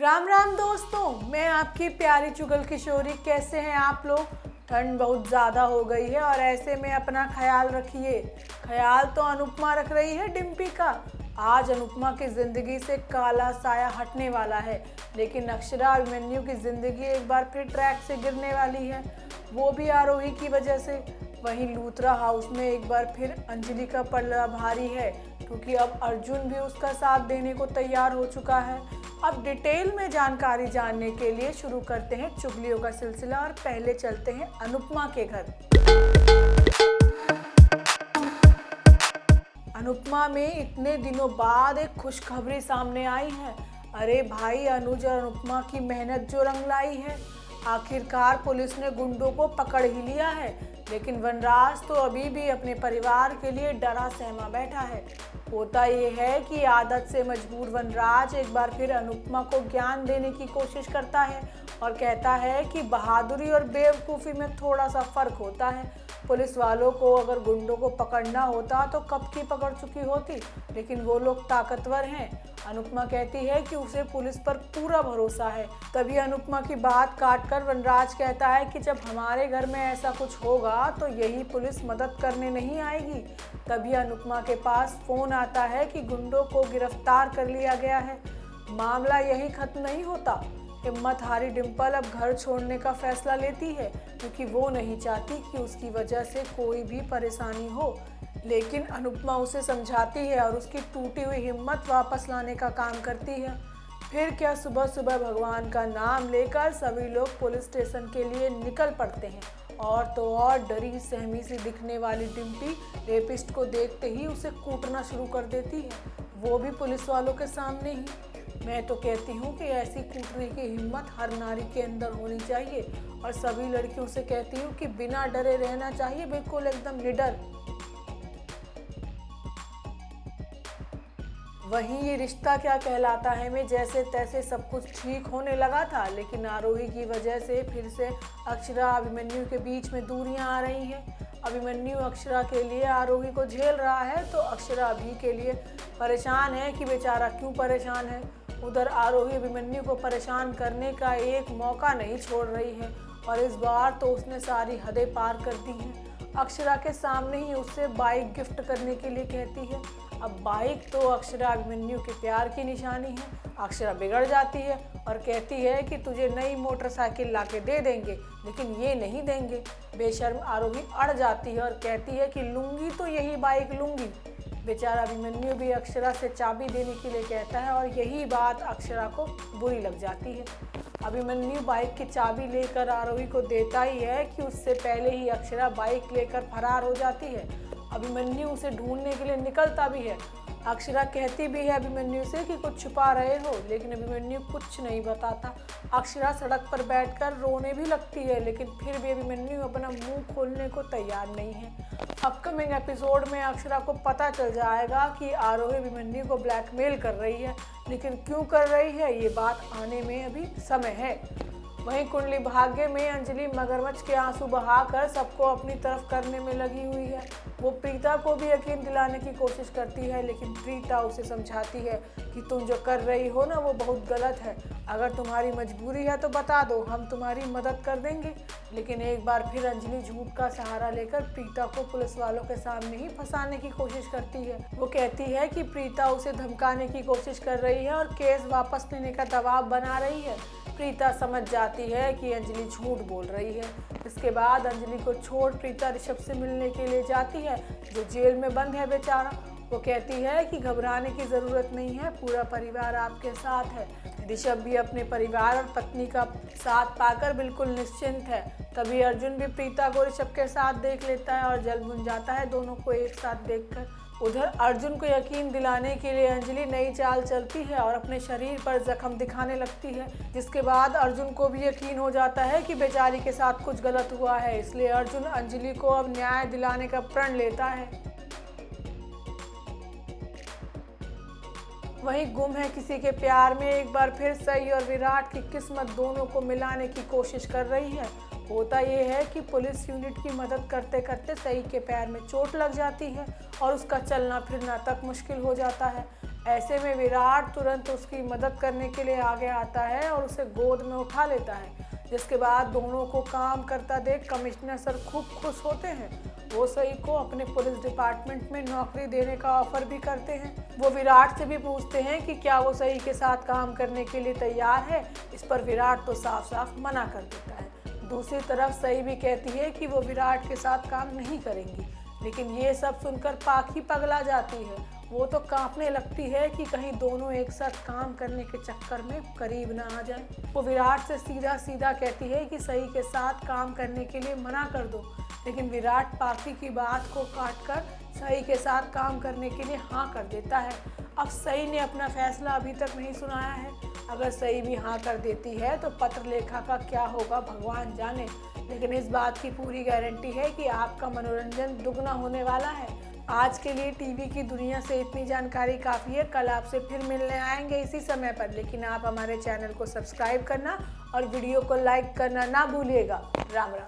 राम राम दोस्तों, मैं आपकी प्यारी चुगल किशोरी। कैसे हैं आप लोग? ठंड बहुत ज़्यादा हो गई है और ऐसे में अपना ख्याल रखिए। ख्याल तो अनुपमा रख रही है डिम्पी का। आज अनुपमा की ज़िंदगी से काला साया हटने वाला है, लेकिन अक्षरा अभिमन्यु की ज़िंदगी एक बार फिर ट्रैक से गिरने वाली है, वो भी आरोही की वजह से। वहीं लूथरा हाउस में एक बार फिर अंजलि का पल्ला भारी है, क्योंकि अब अर्जुन भी उसका साथ देने को तैयार हो चुका है। अब डिटेल में जानकारी जानने के लिए शुरू करते हैं चुगलियों का सिलसिला और पहले चलते हैं अनुपमा के घर। अनुपमा में इतने दिनों बाद एक खुशखबरी सामने आई है। अरे भाई, अनुज और अनुपमा की मेहनत जो रंग लाई है। आखिरकार पुलिस ने गुंडों को पकड़ ही लिया है, लेकिन वनराज तो अभी भी अपने परिवार के लिए डरा सहमा बैठा है। होता यह है कि आदत से मजबूर वनराज एक बार फिर अनुपमा को ज्ञान देने की कोशिश करता है और कहता है कि बहादुरी और बेवकूफ़ी में थोड़ा सा फर्क होता है। पुलिस वालों को अगर गुंडों को पकड़ना होता तो कब की पकड़ चुकी होती, लेकिन वो लोग ताकतवर हैं। अनुपमा कहती है कि उसे पुलिस पर पूरा भरोसा है। तभी अनुपमा की बात काटकर वनराज कहता है कि जब हमारे घर में ऐसा कुछ होगा तो यही पुलिस मदद करने नहीं आएगी। तभी अनुपमा के पास फोन आता है कि गुंडों को गिरफ्तार कर लिया गया है। मामला यही खत्म नहीं होता। हिम्मत हारी डिम्पल अब घर छोड़ने का फैसला लेती है, क्योंकि वो नहीं चाहती कि उसकी वजह से कोई भी परेशानी हो। लेकिन अनुपमा उसे समझाती है और उसकी टूटी हुई हिम्मत वापस लाने का काम करती है। फिर क्या, सुबह सुबह भगवान का नाम लेकर सभी लोग पुलिस स्टेशन के लिए निकल पड़ते हैं। और तो और डरी सहमी सी दिखने वाली डिम्पी रेपिस्ट को देखते ही उसे कूटना शुरू कर देती है, वो भी पुलिस वालों के सामने ही। मैं तो कहती हूँ कि ऐसी कूटने की हिम्मत हर नारी के अंदर होनी चाहिए, और सभी लड़कियों से कहती हूँ कि बिना डरे रहना चाहिए, बिल्कुल एकदम निडर। वहीं ये रिश्ता क्या कहलाता है में जैसे तैसे सब कुछ ठीक होने लगा था, लेकिन आरोही की वजह से फिर से अक्षरा अभिमन्यु के बीच में दूरियां आ रही हैं। अभिमन्यु अक्षरा के लिए आरोही को झेल रहा है, तो अक्षरा अभी के लिए परेशान है कि बेचारा क्यों परेशान है। उधर आरोही अभिमन्यु को परेशान करने का एक मौका नहीं छोड़ रही है, और इस बार तो उसने सारी हदें पार कर दी हैं। अक्षरा के सामने ही उससे बाइक गिफ्ट करने के लिए कहती है। अब बाइक तो अक्षरा अभिमन्यु के प्यार की निशानी है। अक्षरा बिगड़ जाती है और कहती है कि तुझे नई मोटरसाइकिल लाके दे देंगे, लेकिन ये नहीं देंगे। बेशर्म आरोही अड़ जाती है और कहती है कि लूंगी तो यही बाइक लूंगी। बेचारा अभिमन्यु भी अक्षरा से चाबी देने के लिए कहता है, और यही बात अक्षरा को बुरी लग जाती है। अभिमन्यु बाइक की चाबी लेकर आरोही को देता ही है कि उससे पहले ही अक्षरा बाइक लेकर फरार हो जाती है। अभिमन्यु उसे ढूंढने के लिए निकलता भी है। अक्षरा कहती भी है अभिमन्यु से कि कुछ छुपा रहे हो, लेकिन अभिमन्यु कुछ नहीं बताता। अक्षरा सड़क पर बैठकर रोने भी लगती है, लेकिन फिर भी अभिमन्यु अपना मुंह खोलने को तैयार नहीं है। अपकमिंग एपिसोड में अक्षरा को पता चल जाएगा कि आरोही अभिमन्यु को ब्लैकमेल कर रही है, लेकिन क्यों कर रही है ये बात आने में अभी समय है। वहीं कुंडली भाग्य में अंजलि मगरमच्छ के आंसू बहाकर सबको अपनी तरफ करने में लगी हुई है। वो प्रीता को भी यकीन दिलाने की कोशिश करती है, लेकिन प्रीता उसे समझाती है कि तुम जो कर रही हो ना वो बहुत गलत है। अगर तुम्हारी मजबूरी है तो बता दो, हम तुम्हारी मदद कर देंगे। लेकिन एक बार फिर अंजलि झूठ का सहारा लेकर प्रीता को पुलिस वालों के सामने ही फंसाने की कोशिश करती है। वो कहती है कि प्रीता उसे धमकाने की कोशिश कर रही है और केस वापस लेने का दबाव बना रही है। प्रीता समझ जाती है कि अंजलि झूठ बोल रही है। इसके बाद अंजलि को छोड़ प्रीता ऋषभ से मिलने के लिए जाती है, जो जेल में बंद है बेचारा। वो कहती है कि घबराने की ज़रूरत नहीं है, पूरा परिवार आपके साथ है। ऋषभ भी अपने परिवार और पत्नी का साथ पाकर बिल्कुल निश्चिंत है। तभी अर्जुन भी प्रीता को ऋषभ के साथ देख लेता है और जल भुन जाता है दोनों को एक साथ देखकर। उधर अर्जुन को यकीन दिलाने के लिए अंजलि नई चाल चलती है और अपने शरीर पर जख्म दिखाने लगती है, जिसके बाद अर्जुन को भी यकीन हो जाता है कि बेचारी के साथ कुछ गलत हुआ है। इसलिए अर्जुन अंजलि को अब न्याय दिलाने का प्रण लेता है। वहीं गुम है किसी के प्यार में एक बार फिर सई और विराट की किस्मत दोनों को मिलाने की कोशिश कर रही है। होता ये है कि पुलिस यूनिट की मदद करते करते सई के पैर में चोट लग जाती है और उसका चलना फिरना तक मुश्किल हो जाता है। ऐसे में विराट तुरंत उसकी मदद करने के लिए आगे आता है और उसे गोद में उठा लेता है, जिसके बाद दोनों को काम करता देख कमिश्नर सर खूब खुश होते हैं। वो सई को अपने पुलिस डिपार्टमेंट में नौकरी देने का ऑफर भी करते हैं। वो विराट से भी पूछते हैं कि क्या वो सई के साथ काम करने के लिए तैयार है। इस पर विराट तो साफ साफ मना कर देता है। दूसरी तरफ सई भी कहती है कि वो विराट के साथ काम नहीं करेंगी, लेकिन ये सब सुनकर पाखी पगला जाती है। वो तो कांपने लगती है कि कहीं दोनों एक साथ काम करने के चक्कर में करीब ना आ जाए। वो विराट से सीधा सीधा कहती है कि सई के साथ काम करने के लिए मना कर दो, लेकिन विराट पाखी की बात को काटकर सई के साथ काम करने के लिए हाँ कर देता है। अब सई ने अपना फैसला अभी तक नहीं सुनाया है। अगर सई भी हाँ कर देती है तो पत्रलेखा का क्या होगा भगवान जाने, लेकिन इस बात की पूरी गारंटी है कि आपका मनोरंजन दुगना होने वाला है। आज के लिए टीवी की दुनिया से इतनी जानकारी काफ़ी है। कल आपसे फिर मिलने आएंगे इसी समय पर, लेकिन आप हमारे चैनल को सब्सक्राइब करना और वीडियो को लाइक करना ना भूलिएगा। राम राम।